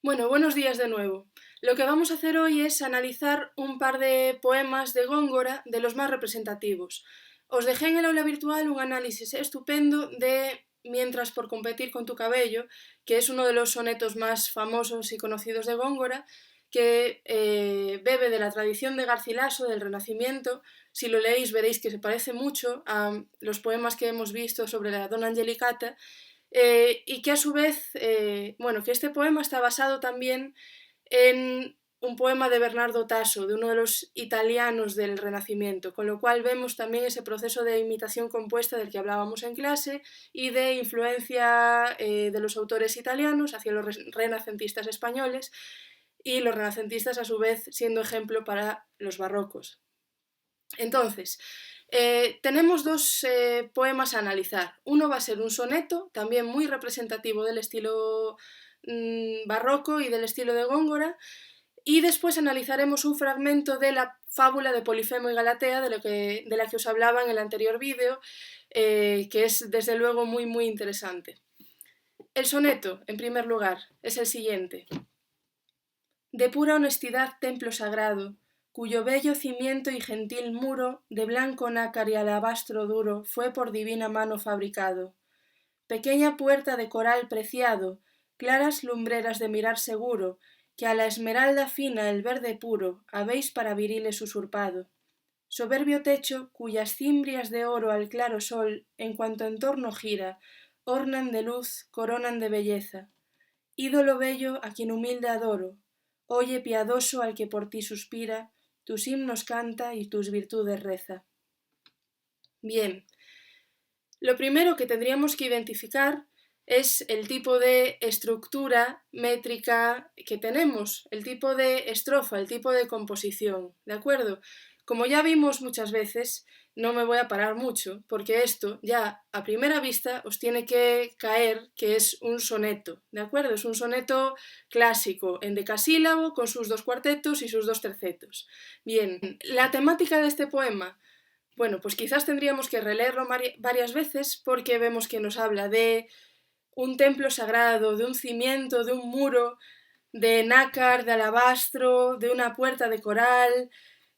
Bueno, buenos días de nuevo. Lo que vamos a hacer hoy es analizar un par de poemas de Góngora, de los más representativos. Os dejé en el aula virtual un análisis estupendo de Mientras por competir con tu cabello, que es uno de los sonetos más famosos y conocidos de Góngora, que bebe de la tradición de Garcilaso, del Renacimiento. Si lo leéis veréis que se parece mucho a los poemas que hemos visto sobre la Donna Angelicata, y que a su vez, bueno, que este poema está basado también en un poema de Bernardo Tasso, de uno de los italianos del Renacimiento, con lo cual vemos también ese proceso de imitación compuesta del que hablábamos en clase y de influencia de los autores italianos hacia los renacentistas españoles, y los renacentistas a su vez siendo ejemplo para los barrocos. Entonces, tenemos dos poemas a analizar. Uno va a ser un soneto, también muy representativo del estilo barroco y del estilo de Góngora, y después analizaremos un fragmento de la fábula de Polifemo y Galatea, de la que os hablaba en el anterior vídeo, que es desde luego muy interesante. El soneto, en primer lugar, es el siguiente. De pura honestidad templo sagrado, cuyo bello cimiento y gentil muro, de blanco nácar y alabastro duro, fue por divina mano fabricado. Pequeña puerta de coral preciado, claras lumbreras de mirar seguro, que a la esmeralda fina el verde puro habéis para viriles usurpado. Soberbio techo, cuyas cimbrias de oro al claro sol, en cuanto en torno gira, ornan de luz, coronan de belleza. Ídolo bello a quien humilde adoro, oye piadoso al que por ti suspira, tus himnos canta y tus virtudes reza. Bien, lo primero que tendríamos que identificar es el tipo de estructura métrica que tenemos, el tipo de estrofa, el tipo de composición, ¿de acuerdo? Como ya vimos muchas veces, no me voy a parar mucho, porque esto ya a primera vista os tiene que caer que es un soneto, ¿de acuerdo? Es un soneto clásico, en decasílabo, con sus dos cuartetos y sus dos tercetos. Bien, la temática de este poema, bueno, pues quizás tendríamos que releerlo varias veces porque vemos que nos habla de un templo sagrado, de un cimiento, de un muro, de nácar, de alabastro, de una puerta de coral,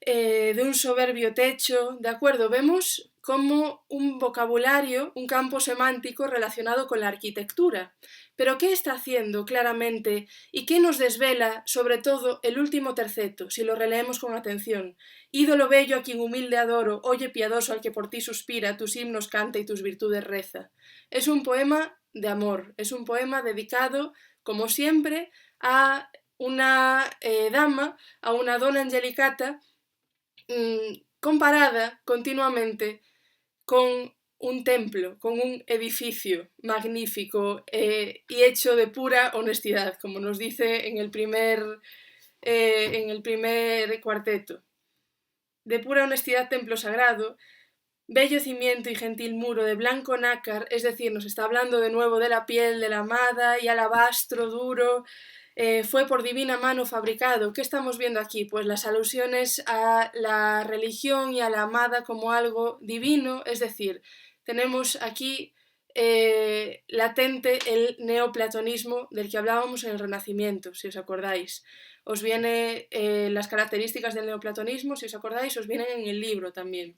de un soberbio techo, ¿de acuerdo? Vemos como un vocabulario, un campo semántico relacionado con la arquitectura. Pero ¿qué está haciendo claramente y qué nos desvela sobre todo el último terceto, si lo releemos con atención? Ídolo bello a quien humilde adoro, oye piadoso al que por ti suspira, tus himnos canta y tus virtudes reza. Es un poema de amor, es un poema dedicado, como siempre, a una dama, a una donna Angelicata, comparada continuamente con un templo, con un edificio magnífico y hecho de pura honestidad, como nos dice en el primer cuarteto. De pura honestidad templo sagrado, bello cimiento y gentil muro de blanco nácar, es decir, nos está hablando de nuevo de la piel de la amada y alabastro duro, fue por divina mano fabricado. ¿Qué estamos viendo aquí? Pues las alusiones a la religión y a la amada como algo divino, es decir, tenemos aquí latente el neoplatonismo del que hablábamos en el Renacimiento, si os acordáis. Os viene las características del neoplatonismo, si os acordáis, os vienen en el libro también.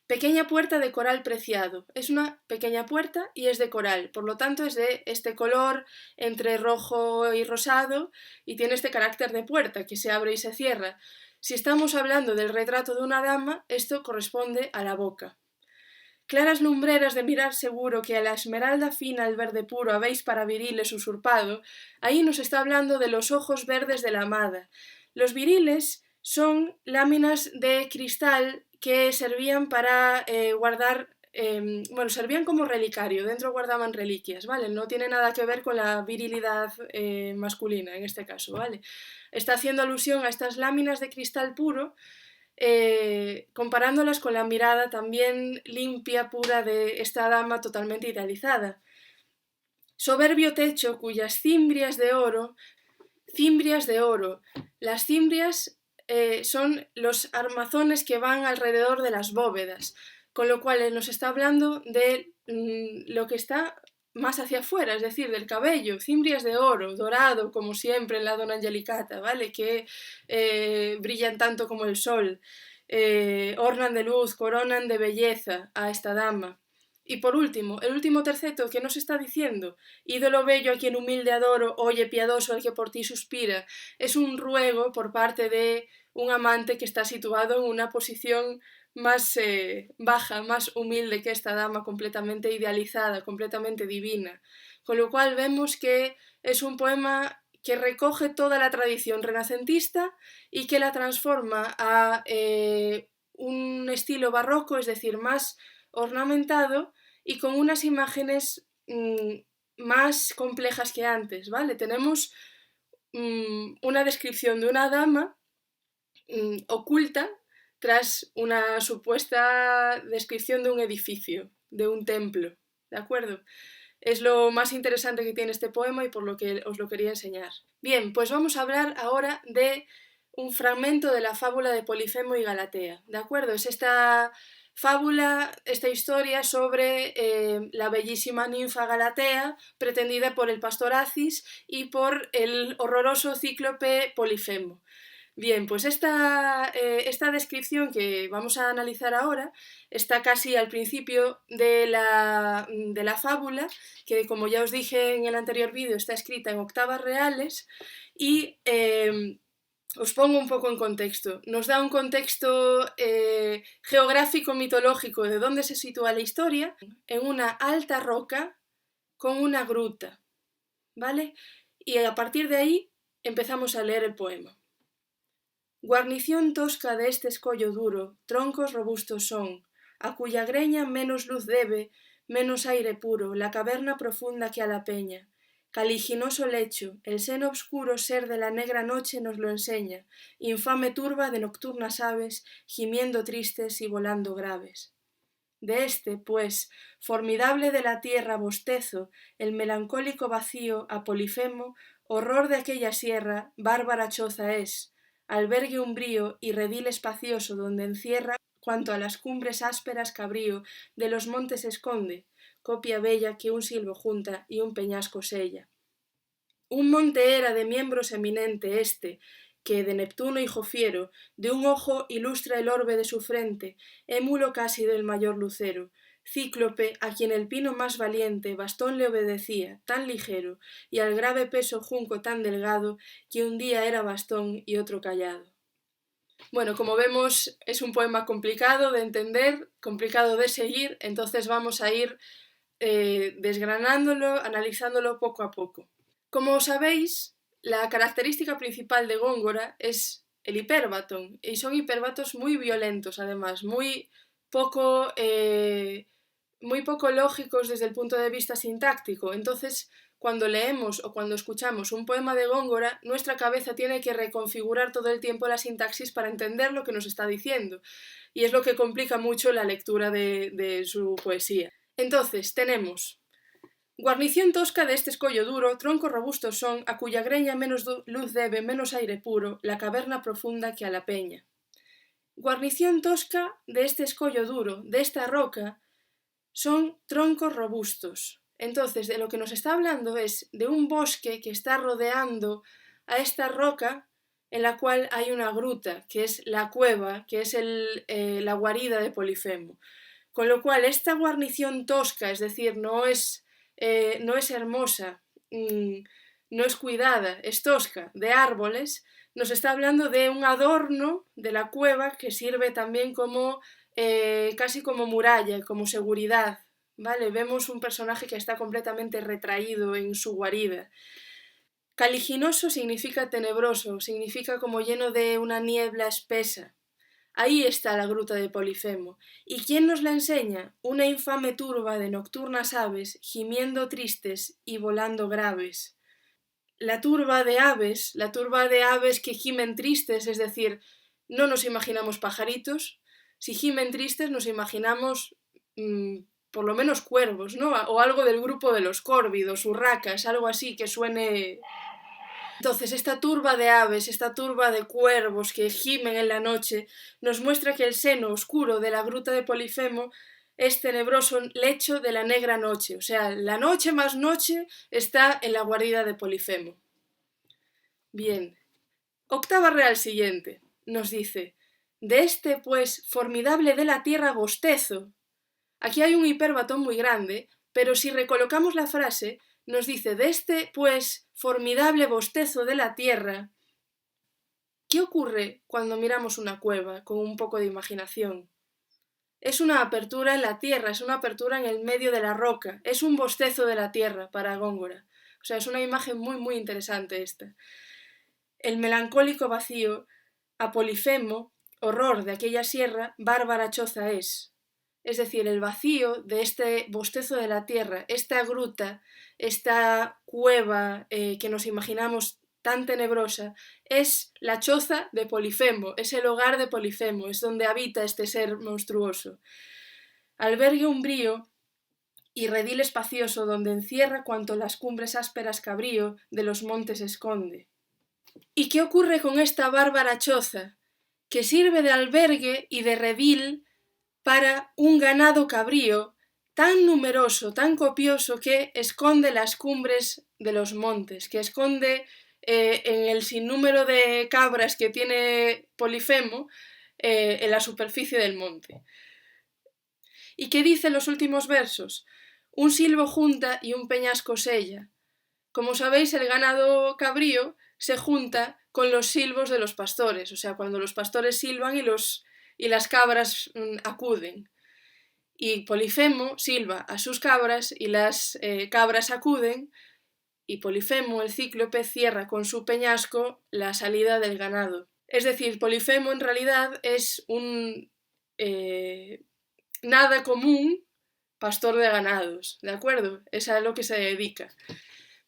Pequeña puerta de coral preciado. Es una pequeña puerta y es de coral, por lo tanto es de este color entre rojo y rosado y tiene este carácter de puerta que se abre y se cierra. Si estamos hablando del retrato de una dama, esto corresponde a la boca. Claras lumbreras de mirar seguro que a la esmeralda fina el verde puro habéis para viriles usurpado, ahí nos está hablando de los ojos verdes de la amada. Los viriles son láminas de cristal que servían para guardar, bueno, servían como relicario, dentro guardaban reliquias, ¿vale? No tiene nada que ver con la virilidad masculina en este caso, ¿vale? Está haciendo alusión a estas láminas de cristal puro, comparándolas con la mirada también limpia, pura de esta dama totalmente idealizada. Soberbio techo cuyas cimbrias de oro. Las cimbrias son los armazones que van alrededor de las bóvedas, con lo cual nos está hablando de lo que está más hacia afuera, es decir, del cabello, cimbrias de oro, dorado, como siempre en la Donna Angelicata, ¿vale? Que brillan tanto como el sol, ornan de luz, coronan de belleza a esta dama. Y por último, el último terceto que nos está diciendo, ídolo bello a quien humilde adoro, oye piadoso al que por ti suspira, es un ruego por parte de un amante que está situado en una posición más baja, más humilde que esta dama, completamente idealizada, completamente divina. Con lo cual vemos que es un poema que recoge toda la tradición renacentista y que la transforma a un estilo barroco, es decir, más ornamentado y con unas imágenes más complejas que antes, ¿vale? Tenemos una descripción de una dama oculta tras una supuesta descripción de un edificio, de un templo, ¿de acuerdo? Es lo más interesante que tiene este poema y por lo que os lo quería enseñar. Bien, pues vamos a hablar ahora de un fragmento de la fábula de Polifemo y Galatea, ¿de acuerdo? Es esta fábula, esta historia sobre la bellísima ninfa Galatea, pretendida por el pastor Acis y por el horroroso cíclope Polifemo. Bien, pues esta descripción que vamos a analizar ahora está casi al principio de la fábula, que como ya os dije en el anterior vídeo está escrita en octavas reales y os pongo un poco en contexto. Nos da un contexto geográfico mitológico de dónde se sitúa la historia, en una alta roca con una gruta, ¿vale? Y a partir de ahí empezamos a leer el poema. Guarnición tosca de este escollo duro, troncos robustos son, a cuya greña menos luz debe, menos aire puro, la caverna profunda que a la peña. Caliginoso lecho, el seno obscuro ser de la negra noche nos lo enseña, infame turba de nocturnas aves, gimiendo tristes y volando graves. De este, pues, formidable de la tierra bostezo, el melancólico vacío, a Polifemo, horror de aquella sierra, bárbara choza es, albergue umbrío y redil espacioso donde encierra cuanto a las cumbres ásperas cabrío de los montes esconde, copia bella que un silbo junta y un peñasco sella. Un monte era de miembros eminente este, que de Neptuno hijo fiero, de un ojo ilustra el orbe de su frente, émulo casi del mayor lucero, cíclope, a quien el pino más valiente bastón le obedecía, tan ligero, y al grave peso junco tan delgado, que un día era bastón y otro callado. Bueno, como vemos, es un poema complicado de entender, complicado de seguir, entonces vamos a ir desgranándolo, analizándolo poco a poco. Como sabéis, la característica principal de Góngora es el hipérbaton, y son hipérbatos muy violentos además, poco, muy poco lógicos desde el punto de vista sintáctico. Entonces, cuando leemos o cuando escuchamos un poema de Góngora, nuestra cabeza tiene que reconfigurar todo el tiempo la sintaxis para entender lo que nos está diciendo, y es lo que complica mucho la lectura de su poesía. Entonces, tenemos guarnición tosca de este escollo duro, troncos robustos son, a cuya greña menos luz debe, menos aire puro, la caverna profunda que a la peña. Guarnición tosca de este escollo duro, de esta roca, son troncos robustos. Entonces, de lo que nos está hablando es de un bosque que está rodeando a esta roca en la cual hay una gruta, que es la cueva, que es la guarida de Polifemo. Con lo cual, esta guarnición tosca, es decir, no es hermosa, no es cuidada, es tosca, de árboles, nos está hablando de un adorno de la cueva que sirve también como casi como muralla, como seguridad, ¿vale? Vemos un personaje que está completamente retraído en su guarida. Caliginoso significa tenebroso, significa como lleno de una niebla espesa. Ahí está la gruta de Polifemo. ¿Y quién nos la enseña? Una infame turba de nocturnas aves, gimiendo tristes y volando graves. La turba de aves que gimen tristes, es decir, no nos imaginamos pajaritos. Si gimen tristes nos imaginamos por lo menos cuervos, ¿no? O algo del grupo de los córvidos, urracas, algo así que suene. Entonces, esta turba de aves, esta turba de cuervos que gimen en la noche, nos muestra que el seno oscuro de la gruta de Polifemo es tenebroso lecho de la negra noche, o sea, la noche más noche está en la guarida de Polifemo. Bien, octava real siguiente, nos dice, de este, pues, formidable de la tierra bostezo. Aquí hay un hiperbatón muy grande, pero si recolocamos la frase, nos dice, de este, pues, formidable bostezo de la tierra. ¿Qué ocurre cuando miramos una cueva con un poco de imaginación? Es una apertura en la tierra, es una apertura en el medio de la roca, es un bostezo de la tierra para Góngora. O sea, es una imagen muy, muy interesante esta. El melancólico vacío, a Polifemo, horror de aquella sierra, bárbara choza es. Es decir, el vacío de este bostezo de la tierra, esta gruta, esta cueva que nos imaginamos tan tenebrosa, es la choza de Polifemo, es el hogar de Polifemo, es donde habita este ser monstruoso. Albergue umbrío y redil espacioso donde encierra cuanto las cumbres ásperas cabrío de los montes esconde. ¿Y qué ocurre con esta bárbara choza? Que sirve de albergue y de redil para un ganado cabrío tan numeroso, tan copioso, que esconde las cumbres de los montes, que esconde en el sinnúmero de cabras que tiene Polifemo en la superficie del monte. ¿Y qué dicen los últimos versos? Un silbo junta y un peñasco sella. Como sabéis, el ganado cabrío se junta con los silbos de los pastores, o sea, cuando los pastores silban y las cabras acuden. Y Polifemo silba a sus cabras y las cabras acuden, y Polifemo, el cíclope, cierra con su peñasco la salida del ganado. Es decir, Polifemo en realidad es un nada común pastor de ganados, ¿de acuerdo? Es a lo que se dedica.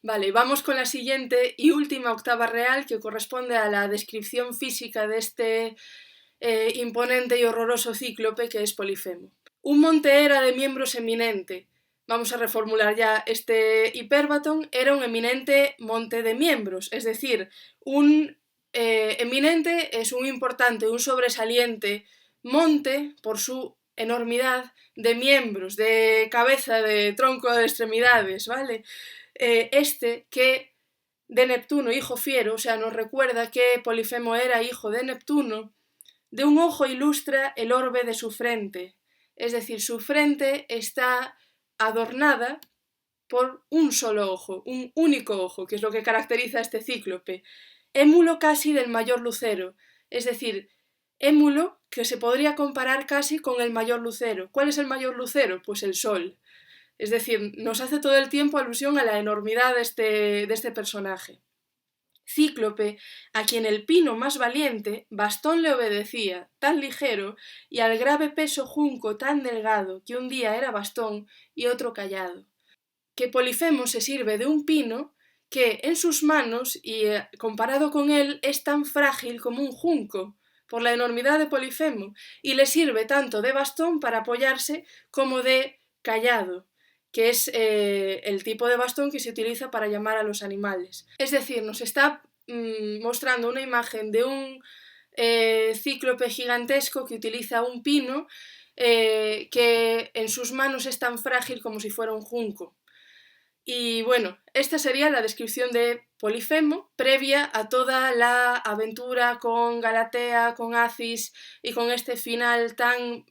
Vale, vamos con la siguiente y última octava real, que corresponde a la descripción física de este imponente y horroroso cíclope que es Polifemo. Un monte era de miembros eminente. Vamos a reformular ya este hiperbatón. Era un eminente monte de miembros, es decir, un eminente es un importante, un sobresaliente monte por su enormidad de miembros, de cabeza, de tronco, de extremidades, ¿vale? Este que de Neptuno, hijo fiero, o sea, nos recuerda que Polifemo era hijo de Neptuno, de un ojo ilustra el orbe de su frente, es decir, su frente está adornada por un solo ojo, un único ojo, que es lo que caracteriza a este cíclope, émulo casi del mayor lucero, es decir, émulo que se podría comparar casi con el mayor lucero. ¿Cuál es el mayor lucero? Pues el sol. Es decir, nos hace todo el tiempo alusión a la enormidad de este personaje. Cíclope, a quien el pino más valiente bastón le obedecía, tan ligero, y al grave peso junco tan delgado, que un día era bastón y otro callado. Que Polifemo se sirve de un pino que en sus manos, y comparado con él, es tan frágil como un junco, por la enormidad de Polifemo, y le sirve tanto de bastón para apoyarse como de callado, que es el tipo de bastón que se utiliza para llamar a los animales. Es decir, nos está mostrando una imagen de un cíclope gigantesco que utiliza un pino que en sus manos es tan frágil como si fuera un junco. Y bueno, esta sería la descripción de Polifemo previa a toda la aventura con Galatea, con Acis y con este final tan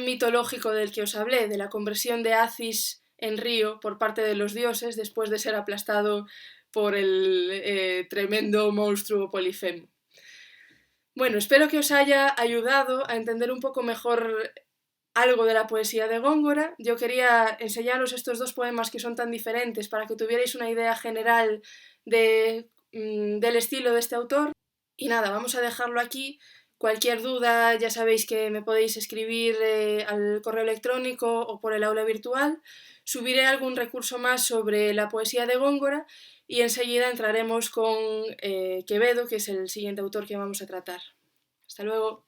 mitológico del que os hablé, de la conversión de Acis en río por parte de los dioses después de ser aplastado por el tremendo monstruo Polifemo. Bueno, espero que os haya ayudado a entender un poco mejor algo de la poesía de Góngora. Yo quería enseñaros estos dos poemas que son tan diferentes para que tuvierais una idea general del estilo de este autor. Y nada, vamos a dejarlo aquí. Cualquier duda ya sabéis que me podéis escribir al correo electrónico o por el aula virtual. Subiré algún recurso más sobre la poesía de Góngora y enseguida entraremos con Quevedo, que es el siguiente autor que vamos a tratar. Hasta luego.